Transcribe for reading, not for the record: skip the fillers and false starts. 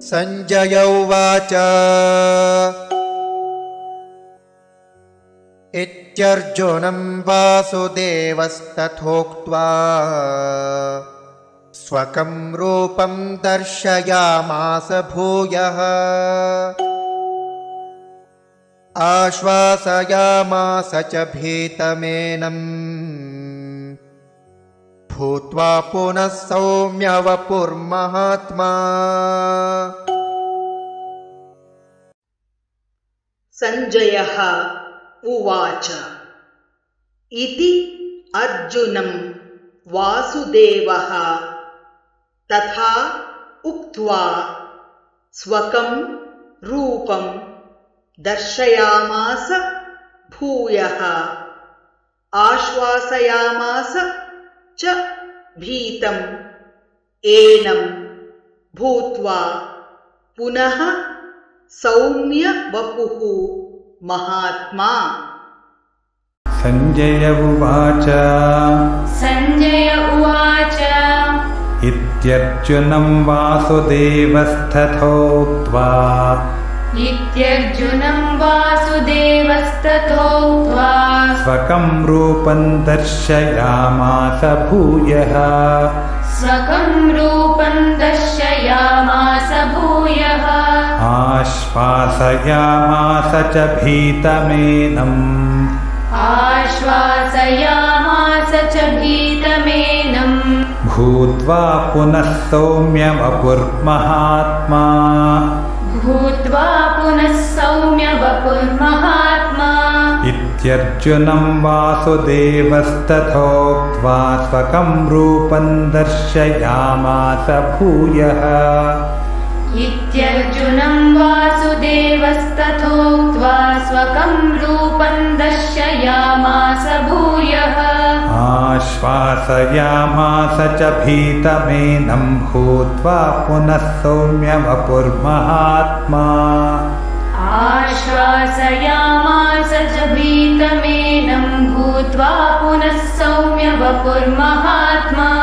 संजय उवाच इत्यर्जुनं वासुदेवस्तथोक्त्वा स्वकं रूपं दर्शयामास भूयः आश्वासयामास च भीतमेनम् भूत्वा पुनः सौम्य वपुर्महात्मा। संजयः उवाच इति अर्जुनं वासुदेवः तथा उक्त्वा स्वकं रूपं दर्शयामास भूयः आश्वासयामास च भीतम् एनं भूत्वा पुनः सौम्य वपुः महात्मा। संजय उवाच इत्यर्जुनं वासुदेवस्तथोक्त्वा स्वकं रूपं दर्शयामास भूयः आश्वासयामास च भीतमेनम् भूत्वा पुनः सौम्य वपुर्महात्मा। इत्यर्जुनं वासुदेवस्तथोक्त्वा स्वकं रूपं दर्शयामास भूयः आश्वासयामास च भीतमेनं भूत्वा पुनः सौम्य वपुर्महात्मा।